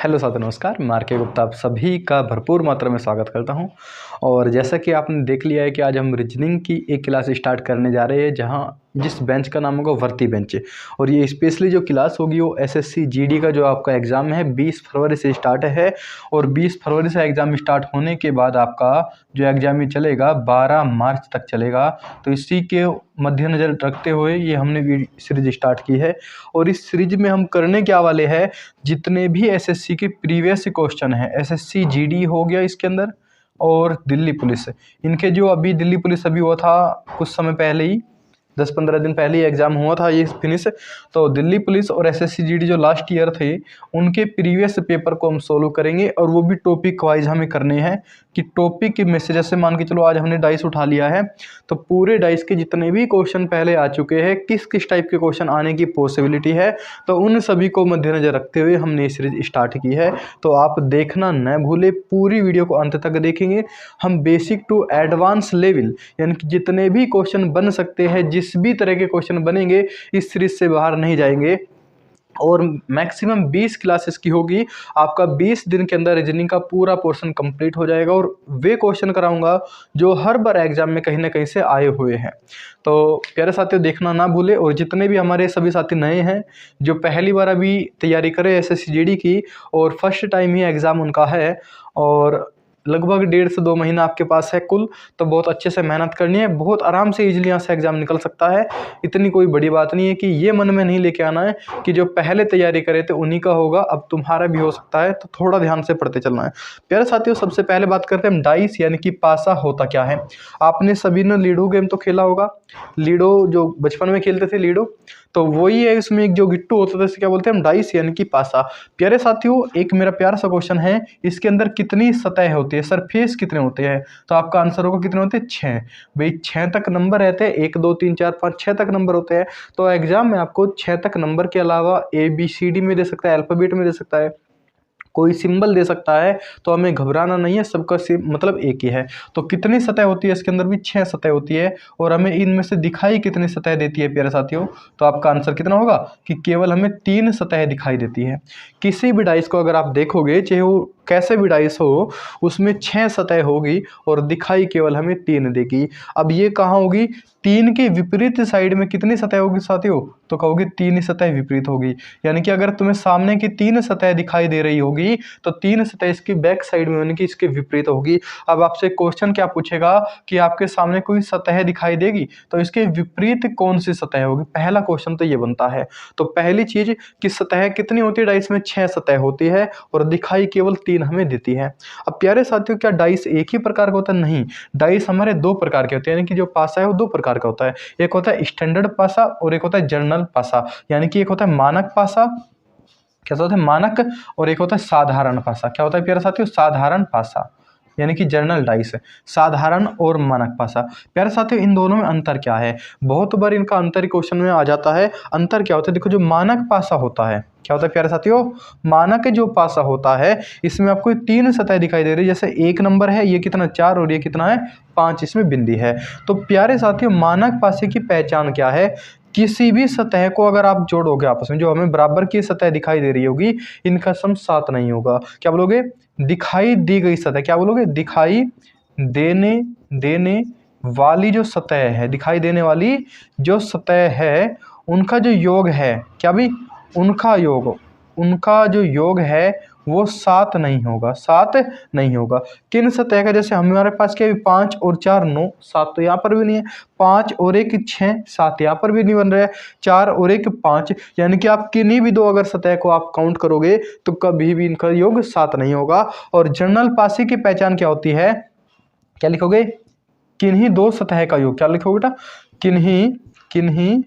Hello साथियों, नमस्कार। मैं आर के गुप्ता आप सभी का भरपूर मात्रा में स्वागत करता हूं। और जैसा कि आपने देख लिया है कि आज हम रीजनिंग की एक क्लास स्टार्ट करने जा रहे हैं, जहां जिस बेंच का नाम होगा वर्ती बेंच। और ये स्पेशली जो क्लास होगी वो एसएससी जीडी का जो आपका एग्ज़ाम है 20 फरवरी से स्टार्ट है। और 20 फरवरी से एग्ज़ाम स्टार्ट होने के बाद आपका जो एग्ज़ाम चलेगा 12 मार्च तक चलेगा। तो इसी के मद्देनज़र रखते हुए ये हमने सीरीज स्टार्ट की है। और इस सीरीज में हम करने क्या वाले हैं, जितने भी एसएससी के प्रीवियस क्वेश्चन हैं, एसएससी जीडी हो गया इसके अंदर, और दिल्ली पुलिस, इनके जो अभी दिल्ली पुलिस अभी हुआ था कुछ समय पहले ही, 10-15 दिन पहले ही एग्ज़ाम हुआ था ये फिनिश। तो दिल्ली पुलिस और एसएससी जीडी जो लास्ट ईयर थे उनके प्रीवियस पेपर को हम सोल्व करेंगे, और वो भी टॉपिक वाइज हमें करने हैं कि टॉपिक के मैसेज से मान के चलो आज हमने डाइस उठा लिया है तो पूरे डाइस के जितने भी क्वेश्चन पहले आ चुके हैं, किस किस टाइप के क्वेश्चन आने की पॉसिबिलिटी है, तो उन सभी को मद्देनजर रखते हुए हमने ये सीरीज स्टार्ट की है। तो आप देखना न भूले, पूरी वीडियो को अंत तक देखेंगे। हम बेसिक टू एडवांस लेवल यानी कि जितने भी क्वेश्चन बन सकते हैं, जिस भी तरह के क्वेश्चन बनेंगे, इस सीरीज से बाहर नहीं जाएंगे। और मैक्सिमम 20 क्लासेस की होगी। आपका 20 दिन के अंदर रीजनिंग का पूरा पोर्शन कंप्लीट हो जाएगा, और वे क्वेश्चन कराऊंगा जो हर बार एग्जाम में कहीं ना कहीं से आए हुए हैं। तो प्यारे साथियों, देखना ना भूले। और जितने भी हमारे सभी साथी नए हैं जो पहली बार अभी तैयारी करें एसएससी जीडी की, और फर्स्ट टाइम ही एग्ज़ाम उनका है, और लगभग 1.5 से 2 महीना आपके पास है कुल, तो बहुत अच्छे से मेहनत करनी है। बहुत आराम से इजीली यहाँ से एग्ज़ाम निकल सकता है। इतनी कोई बड़ी बात नहीं है कि ये मन में नहीं लेके आना है कि जो पहले तैयारी करे थे उन्हीं का होगा, अब तुम्हारा भी हो सकता है। तो थोड़ा ध्यान से पढ़ते चलना है। प्यारे साथियों, सबसे पहले बात करते हैं हम डाइस यानी कि पासा होता क्या है। आपने सभी ने लीडो गेम तो खेला होगा। लीडो जो बचपन में खेलते थे लीडो, तो वही है। इसमें एक जो गिट्टू होता था, क्या बोलते हैं हम, डाइस यानी कि पासा। प्यारे साथियों, एक मेरा प्यारा सा क्वेश्चन है, इसके अंदर कितनी सतह होती है, सरफेस कितने होते हैं? तो आपका आंसर होगा कितने होते हैं? 6। भाई 6 तक नंबर रहते हैं, 1 2 3 4 5 6 तक नंबर होते हैं। तो एग्जाम में आपको 6 तक नंबर के अलावा ABCD में दे सकता है, अल्फाबेट में दे सकता है, कोई सिंबल दे सकता है। तो हमें घबराना नहीं है, सबका मतलब एक ही है। तो कितनी सतह होती है इसके अंदर? भी 6 सतह होती है। और हमें इनमें से दिखाई कितनी सतह देती है प्यारे साथियों? तो आपका आंसर कितना होगा कि केवल हमें 3 सतह दिखाई देती है। किसी भी डाइस को अगर आप देखोगे, चाहे वो कैसे भी डाइस हो, उसमें 6 सतह होगी और दिखाई केवल हमें 3 देगी। अब ये कहाँ होगी? 3 के विपरीत साइड में कितनी सतह होगी साथियों? तो कहोगे 3 ही सतह विपरीत होगी। यानी कि अगर तुम्हें सामने की 3 सतह दिखाई दे रही होगी तो 3 सतह इसकी बैक साइड में यानी कि इसके विपरीत होगी। अब आपसे क्वेश्चन क्या पूछेगा कि आपके सामने कोई सतह दिखाई देगी, तो इसके विपरीत कौन सी सतह होगी? पहला क्वेश्चन तो ये बनता है। तो पहली चीज कि सतह कितनी होती है डाइस में? 6 सतह होती है, और दिखाई केवल 3 हमें देती है। अब प्यारे साथियों, क्या डाइस एक ही प्रकार का होता है? नहीं, डाइस हमारे 2 प्रकार के होते हैं। यानी कि जो पासा है वो 2 प्रकार का होता है। एक होता है स्टैंडर्ड पासा और एक होता है जनरल पासा। यानी कि एक होता है मानक पासा, क्या होता है मानक, और एक होता है साधारण पासा। क्या होता है प्यारे साथियों? साधारण पासा, यानी कि जनरल डाइस। साधारण और मानक पासा। प्यारे साथियों, इन दोनों में अंतर क्या है? बहुत बार इनका अंतर क्वेश्चन में आ जाता है। अंतर क्या होता है? देखो, जो मानक पासा होता है, क्या होता है प्यारे साथियों? मानक जो पासा होता है, इसमें आपको 3 सतह दिखाई दे रही है। जैसे 1 नंबर है, ये कितना 4, और ये कितना है 5, इसमें बिंदी है। तो प्यारे साथियों, मानक पासे की पहचान क्या है? किसी भी सतह को अगर आप जोड़ोगे आपस में, जो हमें बराबर की सतह दिखाई दे रही होगी, इनका सम 7 नहीं होगा। क्या बोलोगे? दिखाई दी गई सतह, क्या बोलोगे? दिखाई देने वाली जो सतह है, दिखाई देने वाली जो सतह है, उनका जो योग है, क्या भी उनका जो योग है वो 7 नहीं होगा। 7 नहीं होगा। किन सतह का? जैसे हमारे पास क्या है, 5 और 4 9, 7 तो यहाँ पर भी नहीं है। 5 और 1 6, 7 यहाँ पर भी नहीं बन रहा है। 4 और 1 5, यानी कि आप किन्हीं भी 2 अगर सतह को आप काउंट करोगे तो कभी भी इनका योग 7 नहीं होगा। और जनरल पासे की पहचान क्या होती है? क्या लिखोगे? किन्हीं 2 सतह का योग। क्या लिखोगे बेटा? किन्हीं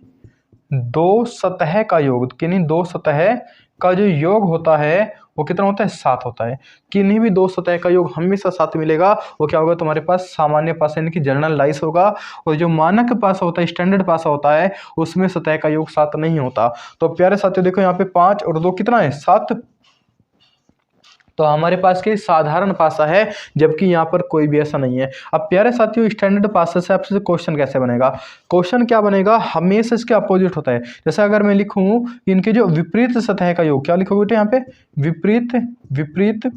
2 सतह का योग। किन्हीं 2 सतह का जो योग होता है वो कितना होता है? 7 होता है। किन्हीं भी 2 सतह का योग हमेशा 7 मिलेगा। वो क्या होगा? तुम्हारे पास सामान्य पासा यानी कि जनरल डाइस होगा। और जो मानक पासा होता है, स्टैंडर्ड पासा होता है, उसमें सतह का योग 7 नहीं होता। तो प्यारे साथियों, देखो यहाँ पे 5 और 2 कितना है? 7। तो हमारे पास के साधारण पासा है, जबकि यहाँ पर कोई भी ऐसा नहीं है। अब प्यारे साथियों, स्टैंडर्ड पासा से आपसे क्वेश्चन कैसे बनेगा? क्वेश्चन क्या बनेगा, हमेशा इसके अपोजिट होता है। जैसे अगर मैं लिखूँ इनके जो विपरीत सतह का योग, क्या लिखोगे बेटे यहाँ पे? विपरीत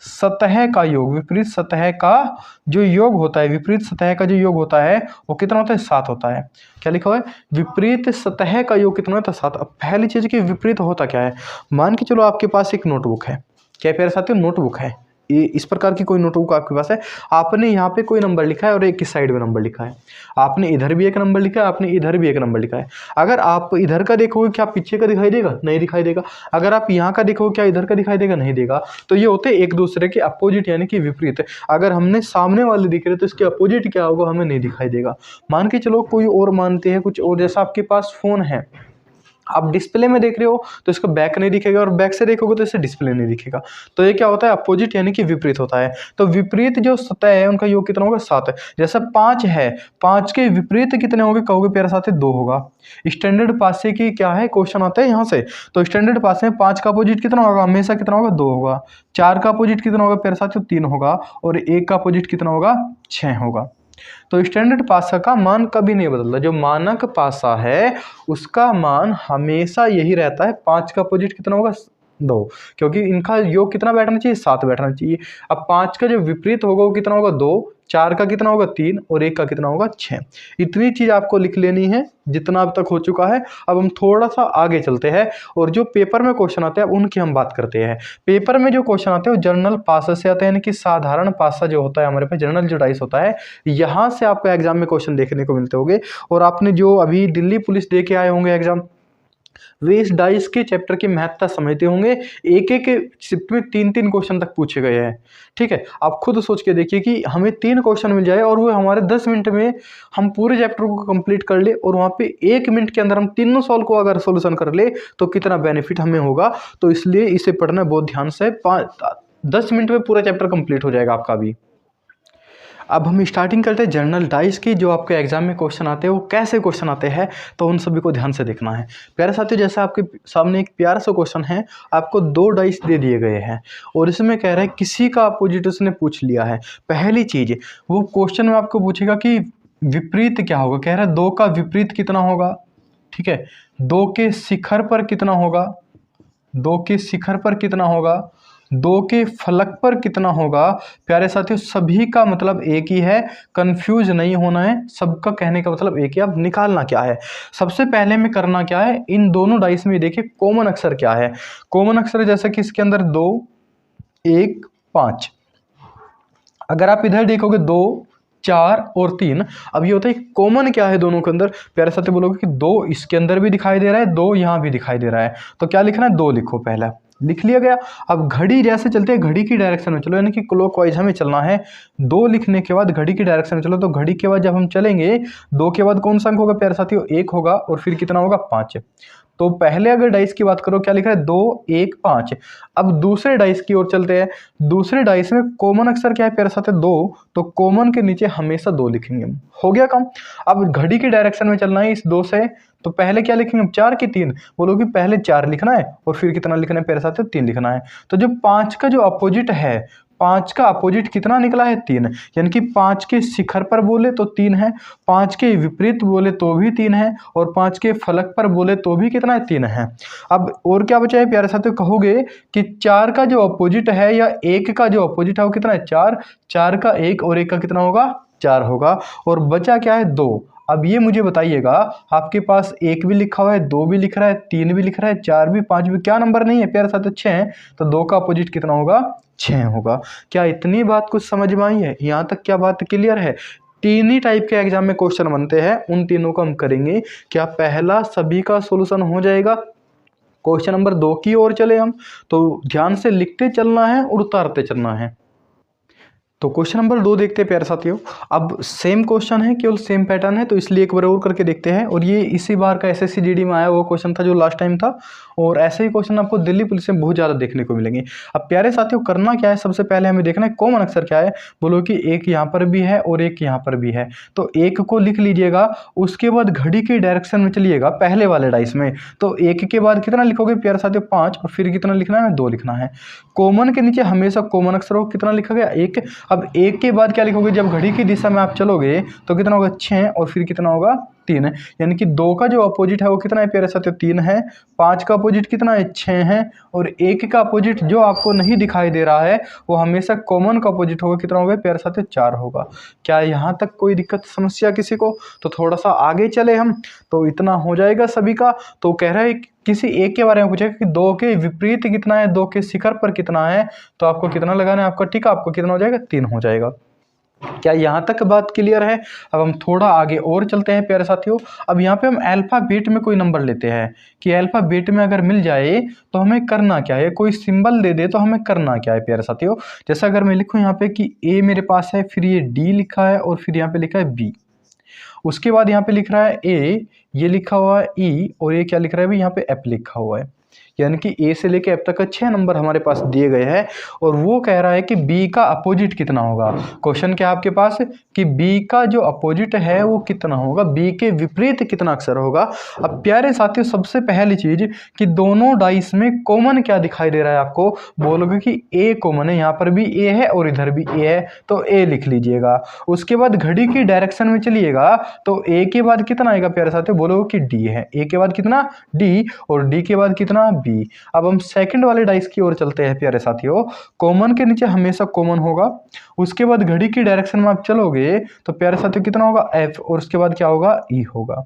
सतह का योग, विपरीत सतह का जो योग होता है, विपरीत सतह का जो योग होता है वो कितना होता है? 7 होता है। क्या लिखा हुआ है? विपरीत सतह का योग कितना होता है? 7। अब पहली चीज की विपरीत होता क्या है? मान के चलो आपके पास एक नोटबुक है, क्या प्यारे साथियों? नोटबुक है, ये इस प्रकार की कोई नोटबुक आपके पास है। आपने यहाँ पे कोई नंबर लिखा है और एक इस साइड में नंबर लिखा है। आपने इधर भी एक नंबर लिखा है, आपने इधर भी एक नंबर लिखा है। अगर आप इधर का देखोगे, क्या पीछे का दिखाई देगा? नहीं दिखाई देगा। अगर आप यहाँ का देखोगे, क्या इधर का दिखाई देगा? नहीं देगा। तो ये होते एक दूसरे के अपोजिट, यानी कि विपरीत। अगर हमने सामने वाले दिख रहे तो इसके अपोजिट क्या होगा? हमें नहीं दिखाई देगा। मान के चलो कोई और मानते हैं कुछ और, जैसा आपके पास फोन है, आप डिस्प्ले में देख रहे हो तो इसका बैक नहीं दिखेगा, और बैक से देखोगे तो इससे डिस्प्ले नहीं दिखेगा। तो ये क्या होता है? अपोजिट, यानी कि विपरीत होता है। तो विपरीत जो सतह है उनका योग कितना होगा? 7। जैसा 5 है, 5 के विपरीत कितने होंगे? कहोगे प्यारे साथी 2 होगा। स्टैंडर्ड पासे की क्या है क्वेश्चन आता है यहाँ से, तो स्टैंडर्ड पासे में 5 का अपोजिट कितना होगा? हमेशा कितना होगा? 2 होगा। 4 का अपोजिट कितना होगा प्यारे साथी? 3 होगा। और 1 का अपोजिट कितना होगा? 6 होगा। तो स्टैंडर्ड पासा का मान कभी नहीं बदलता। जो मानक पासा है उसका मान हमेशा यही रहता है। 5 का अपोजिट कितना होगा? 2, क्योंकि इनका योग कितना बैठना चाहिए? 7 बैठना चाहिए। अब 5 का जो विपरीत होगा वो कितना होगा? 2। 4 का कितना होगा? 3। और 1 का कितना होगा? 6। इतनी चीज आपको लिख लेनी है जितना अब तक हो चुका है। अब हम थोड़ा सा आगे चलते हैं और जो पेपर में क्वेश्चन आते हैं उनकी हम बात करते हैं। पेपर में जो क्वेश्चन आते हैं वो जनरल पासा से आते हैं, यानी कि साधारण पासा जो होता है हमारे पास, जनरल जो डाइस होता है, यहाँ से आपको एग्जाम में क्वेश्चन देखने को मिलते होंगे। और आपने जो अभी दिल्ली पुलिस दे के आए होंगे एग्जाम, वे इस डाइस के चैप्टर की महत्ता समझते होंगे। एक एक शिफ्ट में 3-3 क्वेश्चन तक पूछे गए हैं। ठीक है, आप खुद सोच के देखिए कि हमें 3 क्वेश्चन मिल जाए और वो हमारे 10 मिनट में हम पूरे चैप्टर को कंप्लीट कर ले, और वहाँ पे 1 मिनट के अंदर हम तीनों सॉल्व को अगर सोल्यूशन कर ले तो कितना बेनिफिट हमें होगा। तो इसलिए इसे पढ़ना बहुत ध्यान से। 10 मिनट में पूरा चैप्टर कंप्लीट हो जाएगा आपका भी। अब हम स्टार्टिंग करते हैं जनरल डाइस की। जो आपके एग्जाम में क्वेश्चन आते हैं वो कैसे क्वेश्चन आते हैं, तो उन सभी को ध्यान से देखना है। प्यारे साथियों, जैसा आपके सामने एक प्यारा सा क्वेश्चन है, आपको 2 डाइस दे दिए गए हैं और इसमें कह रहा है किसी का अपोजिट उसने पूछ लिया है। पहली चीज, वो क्वेश्चन में आपको पूछेगा कि विपरीत क्या होगा। कह रहा है 2 का विपरीत कितना होगा। ठीक है, 2 के शिखर पर कितना होगा, 2 के शिखर पर कितना होगा, 2 के फलक पर कितना होगा। प्यारे साथियों, सभी का मतलब एक ही है, कंफ्यूज नहीं होना है। सबका कहने का मतलब एक ही। अब निकालना क्या है, सबसे पहले में करना क्या है, इन दोनों डाइस में देखिए कॉमन अक्षर क्या है। कॉमन अक्षर जैसा कि इसके अंदर 2, 1, 5। अगर आप इधर देखोगे 2, 4 और 3। अब ये होता है कॉमन क्या है दोनों के अंदर। प्यारे साथी बोलोगे कि 2 इसके अंदर भी दिखाई दे रहा है, 2 यहाँ भी दिखाई दे रहा है। तो क्या लिखना है? 2 लिखो। पहला लिख लिया गया। अब घड़ी जैसे चलते हैं, घड़ी की डायरेक्शन में चलो, यानी कि क्लॉकवाइज हमें चलना है। 2 लिखने के बाद घड़ी की डायरेक्शन में चलो, तो घड़ी के बाद जब हम चलेंगे 2 के बाद कौन सा अंक होगा प्यारे साथियों? 1 होगा। और फिर कितना होगा? 5। तो पहले अगर डाइस की बात करो, क्या लिख रहा है? 2, 1, 5। अब दूसरे डाइस की ओर चलते हैं। दूसरे डाइस में कॉमन अक्षर क्या है प्यारे साथ? 2। तो कॉमन के नीचे हमेशा 2 लिखेंगे। हो गया काम। अब घड़ी की डायरेक्शन में चलना है इस 2 से, तो पहले क्या लिखेंगे? 4 की 3। बोलो कि पहले 4 लिखना है और फिर कितना लिखना है प्यारे साथ? 3 लिखना है। तो जो 5 का जो अपोजिट है, 5 का अपोजिट कितना निकला है? 3। यानी कि 5 के शिखर पर बोले तो 3 है, 5 के विपरीत बोले तो भी 3 है, और 5 के फलक पर बोले तो भी कितना है? 3 है। अब और क्या बचा है प्यारे साथियों? कहोगे कि 4 का जो अपोजिट है या 1 का जो अपोजिट है वो कितना है? 4। 4 का 1 और 1 का कितना होगा? 4 होगा। और बचा क्या है? 2। अब ये मुझे बताइएगा, आपके पास 1 भी लिखा हुआ है, 2 भी लिख रहा है, 3 भी लिख रहा है, 4 भी, 5 भी, क्या नंबर नहीं है प्यारे साथ? 6 है। तो 2 का अपोजिट कितना होगा? 6 होगा। क्या इतनी बात कुछ समझ में आई है? यहाँ तक क्या बात क्लियर है? 3 ही टाइप के एग्जाम में क्वेश्चन बनते हैं, उन तीनों को हम करेंगे। क्या पहला सभी का सोल्यूशन हो जाएगा? क्वेश्चन नंबर 2 की ओर चले हम, तो ध्यान से लिखते चलना है और उतारते चलना है। तो क्वेश्चन नंबर 2 देखते हैं प्यारे साथियों। अब सेम क्वेश्चन है, केवल सेम पैटर्न है, तो इसलिए एक बार और करके देखते हैं। और ये इसी बार का एसएससी जीडी में आया वो क्वेश्चन था जो लास्ट टाइम था, और ऐसे ही क्वेश्चन आपको दिल्ली पुलिस में बहुत ज़्यादा देखने को मिलेंगे। अब प्यारे साथियों करना क्या है, सबसे पहले हमें देखना है कॉमन अक्षर क्या है। बोलो कि एक यहाँ पर भी है और एक यहाँ पर भी है, तो एक को लिख लीजिएगा। उसके बाद घड़ी के डायरेक्शन में चलिएगा पहले वाले डाइस में, तो एक के बाद कितना लिखोगे प्यारे साथियों 5, और फिर कितना लिखना है 2 लिखना है। कॉमन के नीचे हमेशा कॉमन अक्षर हो, कितना लिखा गया 1। अब 1 के बाद क्या लिखोगे, जब घड़ी की दिशा में आप चलोगे तो कितना होगा 6, और फिर कितना होगा 3, यानी कि 2 का जो अपोजिट है वो कितना है प्यारे साथियों 3 है। 5 का अपोजिट कितना है 6 है, और 1 का अपोजिट जो आपको नहीं दिखाई दे रहा है वो हमेशा कॉमन का अपोजिट होगा, कितना होगा प्यारे साथियों 4 होगा। क्या यहाँ तक कोई दिक्कत समस्या किसी को? तो थोड़ा सा आगे चले हम, तो इतना हो जाएगा सभी का। तो कह रहा है किसी एक के बारे में पूछेगा कि 2 के विपरीत कितना है, 2 के शिखर पर कितना है, तो आपको कितना लगाना है आपका टीका, आपको कितना हो जाएगा 3 हो जाएगा। क्या यहाँ तक बात क्लियर है? अब हम थोड़ा आगे और चलते हैं प्यारे साथियों। अब यहाँ पे हम अल्फाबेट में कोई नंबर लेते हैं कि अल्फाबेट में अगर मिल जाए तो हमें करना क्या है, कोई सिंबल दे दे तो हमें करना क्या है प्यारे साथियों। जैसा अगर मैं लिखूँ यहाँ पे कि ए मेरे पास है, फिर ये डी लिखा है, और फिर यहाँ पे लिखा है बी, उसके बाद यहाँ पे लिख रहा है ए, ये लिखा हुआ है ई, और ये क्या लिख रहा है भाई यहाँ पे एफ लिखा हुआ है। यानी कि ए से लेके एफ तक का 6 नंबर हमारे पास दिए गए हैं, और वो कह रहा है कि बी का अपोजिट कितना होगा। क्वेश्चन क्या है आपके पास कि बी का जो अपोजिट है वो कितना होगा, बी के विपरीत कितना अक्षर होगा। अब प्यारे साथियों सबसे पहली चीज कि दोनों डाइस में कॉमन क्या दिखाई दे रहा है आपको, बोलोगे कि ए कॉमन है, यहाँ पर भी ए है और इधर भी ए है, तो ए लिख लीजिएगा। उसके बाद घड़ी की डायरेक्शन में चलिएगा, तो ए के बाद कितना आएगा प्यारे साथियों, बोलोगे कि डी है, ए के बाद कितना डी, और डी के बाद कितना बी। अब हम सेकंड वाले डाइस की ओर चलते हैं प्यारे साथियों। कॉमन के नीचे हमेशा कॉमन होगा, उसके बाद घड़ी की डायरेक्शन में आप चलोगे तो प्यारे साथियों कितना होगा एफ, और उसके बाद क्या होगा ई होगा।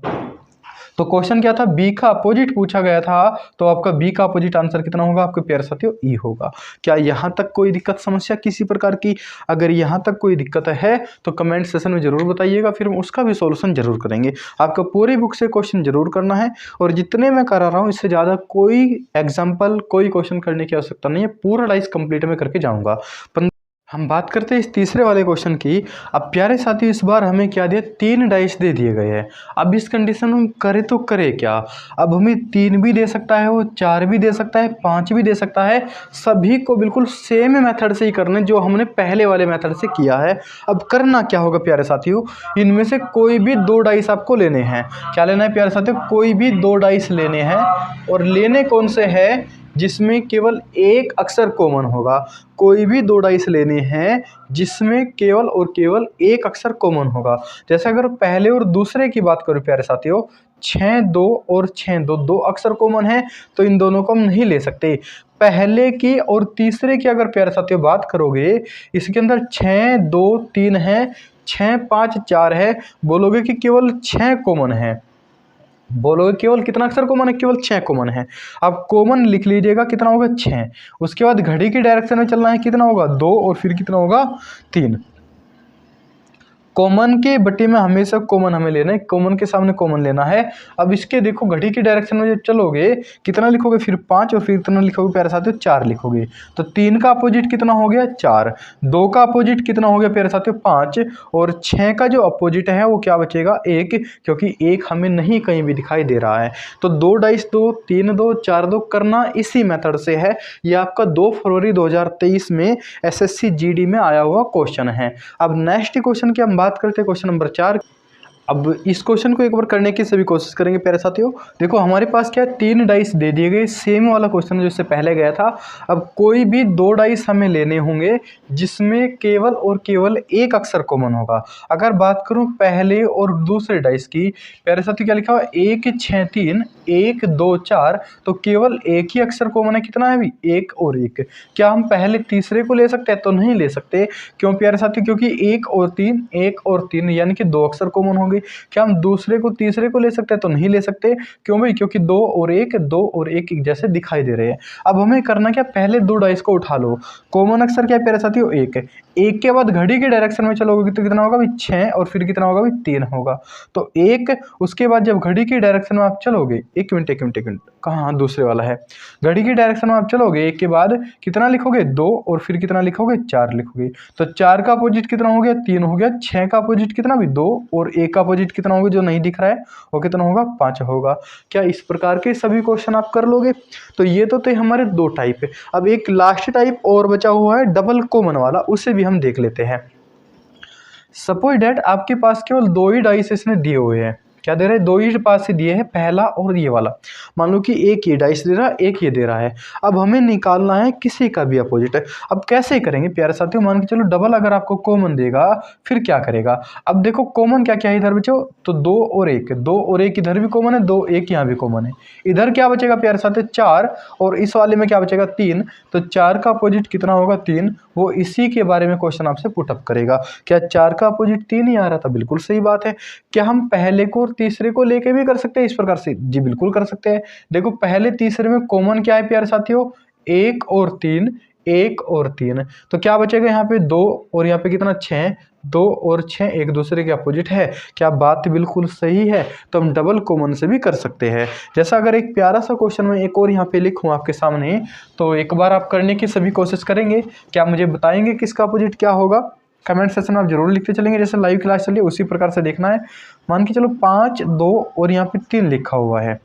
तो क्वेश्चन क्या था, बी का अपोजिट पूछा गया था, तो आपका बी का अपोजिट आंसर कितना होगा आपके प्यारे साथियों ई होगा। क्या यहाँ तक कोई दिक्कत समस्या किसी प्रकार की? अगर यहाँ तक कोई दिक्कत है तो कमेंट सेशन में जरूर बताइएगा, फिर हम उसका भी सॉल्यूशन जरूर करेंगे। आपका पूरी बुक से क्वेश्चन जरूर करना है, और जितने मैं करा रहा हूँ इससे ज़्यादा कोई एग्जाम्पल कोई क्वेश्चन करने की आवश्यकता नहीं है, पूरा डाइस कंप्लीट में करके जाऊँगा। हम बात करते हैं इस तीसरे वाले क्वेश्चन की। अब प्यारे साथियों इस बार हमें क्या दिया, 3 डाइस दे दिए गए हैं। अब इस कंडीशन में हम करें तो करें क्या? अब हमें 3 भी दे सकता है, वो 4 भी दे सकता है, 5 भी दे सकता है। सभी को बिल्कुल सेम मेथड से ही करना है जो हमने पहले वाले मेथड से किया है। अब करना क्या होगा प्यारे साथियों, इनमें से कोई भी 2 डाइस आपको लेने हैं। क्या लेना है प्यारे साथियों, कोई भी 2 डाइस लेने हैं, और लेने कौन से है जिसमें केवल एक अक्षर कॉमन होगा। कोई भी 2 डाइस लेने हैं जिसमें केवल और केवल एक अक्षर कॉमन होगा। जैसे अगर पहले और दूसरे की बात करूं प्यारे साथियों, 6 2 और 6 2 2 अक्षर कॉमन है, तो इन दोनों को हम नहीं ले सकते। पहले की और तीसरे की अगर प्यारे साथियों बात करोगे, इसके अंदर 6 2 3 है, 6 5 4 है, बोलोगे कि केवल 6 कॉमन है। बोलोगे केवल कितना अक्षर कॉमन है, केवल 6 कॉमन है। अब कॉमन लिख लीजिएगा, कितना होगा 6। उसके बाद घड़ी की डायरेक्शन में चलना है, कितना होगा 2, और फिर कितना होगा 3। कॉमन के बट्टे में हमेशा कॉमन हमें लेना है, कॉमन के सामने कॉमन लेना है। अब इसके देखो घड़ी की डायरेक्शन में जब चलोगे कितना लिखोगे, फिर 5, और फिर कितना लिखोगे प्यारे साथियों 4 लिखोगे। तो 3 का अपोजिट कितना हो गया 4, 2 का अपोजिट कितना हो गया प्यारे साथियों 5, और 6 का जो अपोजिट है वो क्या बचेगा 1, क्योंकि 1 हमें नहीं कहीं भी दिखाई दे रहा है। तो 2 डाइस 2 3 2 4 2 करना इसी मेथड से है। ये आपका 2 फरवरी 2023 में एसएससी जीडी में आया हुआ क्वेश्चन है। अब नेक्स्ट क्वेश्चन की हम बात करते हैं, क्वेश्चन नंबर 4। अब इस क्वेश्चन को एक बार करने की सभी कोशिश करेंगे प्यारे साथियों। देखो हमारे पास क्या है, 3 डाइस दे दिए गए, सेम वाला क्वेश्चन जो इससे पहले गया था। अब कोई भी 2 डाइस हमें लेने होंगे जिसमें केवल और केवल एक अक्षर कॉमन होगा। अगर बात करूं पहले और दूसरे डाइस की, प्यारे साथियों क्या लिखा हुआ 1 6 3 1 2 4, तो केवल एक ही अक्षर कॉमन है, कितना है अभी 1 और 1। क्या हम पहले तीसरे को ले सकते हैं? तो नहीं ले सकते। क्यों प्यारे साथियों? क्योंकि 1 और 3 1 और 3 यानी कि 2 अक्षर कॉमन होंगे। क्या हम दूसरे को तीसरे को ले सकते हैं? तो नहीं ले सकते। क्यों भाई? क्योंकि 2 और 1 एक जैसे दिखाई दे रहे हैं। अब हमें करना क्या, पहले 2 डाइस को उठा लो। कॉमन अक्षर क्या है प्यारे साथियों 1, 1 के बाद घड़ी के डायरेक्शन में चलोगे तो कितना होगा भाई 6 और फिर कितना होगा भाई 3 होगा। तो 1 उसके बाद जब घड़ी की डायरेक्शन में आप चलोगे, एक मिनट कहाँ दूसरे वाला है, घड़ी की डायरेक्शन में आप चलोगे 1 के बाद कितना लिखोगे 2 और फिर कितना लिखोगे 4 लिखोगे। तो 4 का अपोजिट कितना हो गया 3 हो गया, 6 का अपोजिट कितना भी 2 और 1 का अपोजिट कितना होगा जो नहीं दिख रहा है वो कितना होगा 5 होगा। क्या इस प्रकार के सभी क्वेश्चन आप कर लोगे? तो ये तो थे हमारे 2 टाइप है। अब एक लास्ट टाइप और बचा हुआ है डबल कॉमन वाला, उसे भी हम देख लेते हैं। सपोज डेट आपके पास केवल 2 ही डाइस इसने दिए हुए हैं। क्या दे रहे हैं? 2 ही पास से दिए हैं, पहला और ये वाला। मान लो कि एक ये डाइस दे रहा है, एक ये दे रहा है। अब हमें निकालना है किसी का भी अपोजिट है। अब कैसे करेंगे प्यारे साथियों? मान के चलो डबल अगर आपको कॉमन देगा फिर क्या करेगा? अब देखो कॉमन क्या क्या है इधर बच्चों, तो 2 और 1, 2 और 1 इधर भी कॉमन है, 2 1 यहाँ भी कॉमन है। इधर क्या बचेगा प्यारे साथियों 4 और इस वाले में क्या बचेगा 3। तो 4 का अपोजिट कितना होगा 3। वो इसी के बारे में क्वेश्चन आपसे पुटअप करेगा। क्या 4 का अपोजिट 3 ही आ रहा था? बिल्कुल सही बात है। क्या हम पहले को और तीसरे को लेके भी कर सकते हैं इस प्रकार से? जी बिल्कुल कर सकते हैं। देखो पहले तीसरे में कॉमन क्या है प्यारे साथियों? 1 और 3, 1 और 3। तो क्या बचेगा यहाँ पे 2 और यहाँ पे कितना 6, 2 और 6 एक दूसरे के अपोजिट है। क्या बात बिल्कुल सही है? तो हम डबल कॉमन से भी कर सकते हैं। जैसा अगर एक प्यारा सा क्वेश्चन में एक और यहाँ पे लिखूँ आपके सामने, तो एक बार आप करने की सभी कोशिश करेंगे। क्या मुझे बताएंगे किसका अपोजिट क्या होगा? कमेंट सेक्शन में आप जरूर लिखते चलेंगे। जैसे लाइव क्लास चलिए उसी प्रकार से देखना है। मान के चलो 5, 2 और यहाँ पे 3 लिखा हुआ है।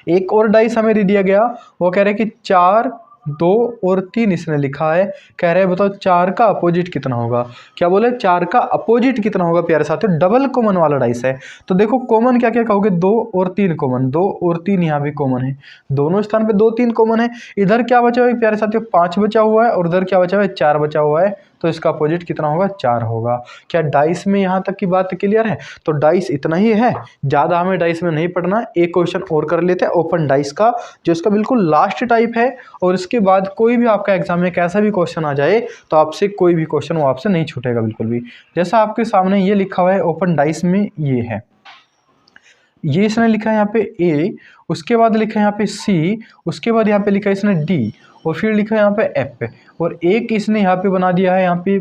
एक और डाइस हमें दे दिया गया, वो कह रहे हैं कि 4, 2 और 3 इसने लिखा है। कह रहे हैं बताओ 4 का अपोजिट कितना होगा? क्या बोले 4 का अपोजिट कितना होगा प्यारे साथियों? डबल कॉमन वाला डाइस है। तो देखो कॉमन क्या क्या कहोगे? 2 और 3 कॉमन, 2 और 3 यहाँ भी कॉमन है, दोनों स्थान पे 2 3 कॉमन है। इधर क्या बचा हुआ है प्यारे साथियों? 5 बचा हुआ है और इधर क्या बचा हुआ है? 4 बचा हुआ है। तो इसका अपोजिट कितना होगा? 4 होगा। क्या डाइस में यहाँ तक की बात क्लियर है? तो डाइस इतना ही है, ज़्यादा हमें डाइस में नहीं पढ़ना। एक क्वेश्चन और कर लेते हैं ओपन डाइस का, जो इसका बिल्कुल लास्ट टाइप है। और इसके बाद कोई भी आपका एग्जाम में कैसा भी क्वेश्चन आ जाए तो आपसे कोई भी क्वेश्चन वो आपसे नहीं छूटेगा बिल्कुल भी। जैसा आपके सामने ये लिखा हुआ है ओपन डाइस में, ये है, ये इसने लिखा है यहाँ पे ए, उसके बाद लिखा है यहाँ पे सी, उसके बाद यहाँ पे लिखा है इसने डी और फिर लिखा है यहाँ पे एफ और एक इसने यहाँ पे बना दिया है, यहाँ पे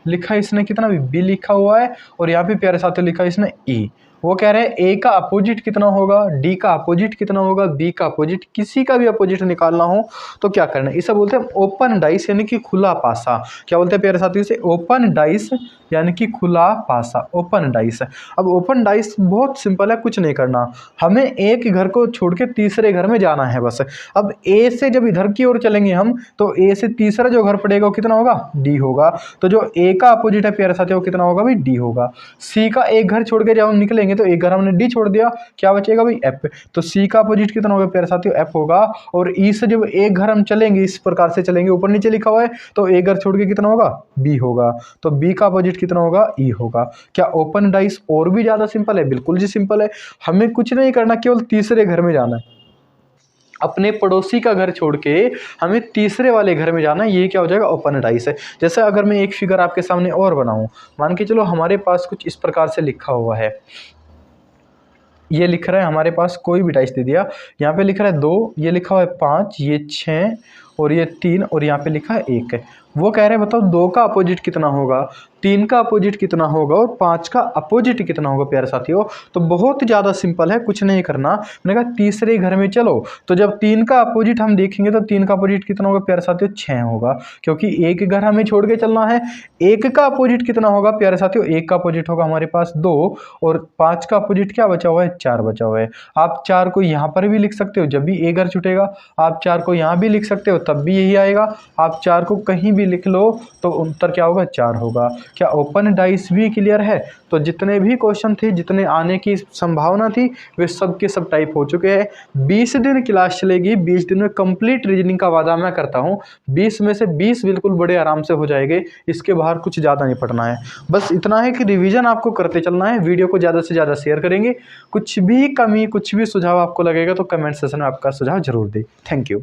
लिखा है इसने कितना भी बी लिखा हुआ है और यहाँ पे प्यारे साथियों लिखा है इसने ई। वो कह रहे हैं ए का अपोजिट कितना होगा, डी का अपोजिट कितना होगा, बी का अपोजिट, किसी का भी अपोजिट निकालना हो तो क्या करना है? इसे बोलते हैं ओपन डाइस यानी कि खुला पासा। क्या बोलते हैं प्यारे साथियों इसे? ओपन डाइस यानी कि खुला पासा, ओपन डाइस। अब ओपन डाइस बहुत सिंपल है, कुछ नहीं करना, हमें एक घर को छोड़ के तीसरे घर में जाना है बस। अब ए से जब इधर की ओर चलेंगे हम तो ए से तीसरा जो घर पड़ेगा वो कितना होगा? डी होगा। तो जो ए का अपोजिट है प्यारे साथियों कितना होगा भाई? डी होगा। सी का एक घर छोड़ के जब हम निकलेंगे तो एक घर हमने डी छोड़ दिया, क्या बचेगा भाई? एफ। तो सी का अपोजिट कितना होगा प्यारे साथियों? एफ होगा। और ई से जब एक घर हम चलेंगे इस प्रकार से चलेंगे, ऊपर नीचे लिखा हुआ है, तो एक घर छोड़ के कितना होगा? बी होगा। तो बी का अपोजिट कितना होगा? ई होगा। क्या ओपन डाइस और भी ज्यादा सिंपल है? बिल्कुल जी सिंपल है। हमें कुछ नहीं करना, केवल तीसरे घर में जाना है। अपने पड़ोसी का घर छोड़ के हमें तीसरे वाले घर में जाना है, ये क्या हो जाएगा? ओपन डाइस है। जैसे अगर मैं एक फिगर आपके सामने और बनाऊं, मान के चलो हमारे पास कुछ इस प्रकार से लिखा हुआ है, ये लिख रहा है हमारे पास कोई भी डाइस दे दिया, यहाँ पे लिख रहा है 2, ये लिखा हुआ है 5, ये 6 और ये 3 और यहाँ पे लिखा है 1। वो कह रहे हैं बताओ 2 का अपोजिट कितना होगा, 3 का अपोजिट कितना होगा और 5 का अपोजिट कितना होगा प्यारे साथियों। तो बहुत ज़्यादा सिंपल है, कुछ नहीं करना। मैंने कहा तीसरे घर में चलो, तो जब 3 का अपोजिट हम देखेंगे तो 3 का अपोजिट कितना होगा प्यारे साथियों? 6 होगा, क्योंकि एक घर हमें छोड़ के चलना है। 1 का अपोजिट कितना होगा प्यारे साथियों? 1 का अपोजिट होगा हमारे पास 2 और 5 का अपोजिट क्या बचा हुआ है? 4 बचा हुआ है। आप 4 को यहाँ पर भी लिख सकते हो जब भी एक घर छूटेगा, आप 4 को यहाँ भी लिख सकते हो तब भी यही आएगा, आप 4 को कहीं भी लिख लो तो उत्तर क्या होगा? 4 होगा। क्या ओपन डाइस भी क्लियर है? तो जितने भी क्वेश्चन थे, जितने आने की संभावना थी, वे सब के सब टाइप हो चुके हैं। 20 दिन क्लास चलेगी, 20 दिन में कंप्लीट रीजनिंग का वादा मैं करता हूँ। 20 में से 20 बिल्कुल बड़े आराम से हो जाएंगे, इसके बाहर कुछ ज़्यादा नहीं पढ़ना है। बस इतना है कि रिवीजन आपको करते चलना है। वीडियो को ज़्यादा से ज़्यादा शेयर करेंगे। कुछ भी कमी, कुछ भी सुझाव आपको लगेगा तो कमेंट सेक्शन में आपका सुझाव जरूर दें। Thank you.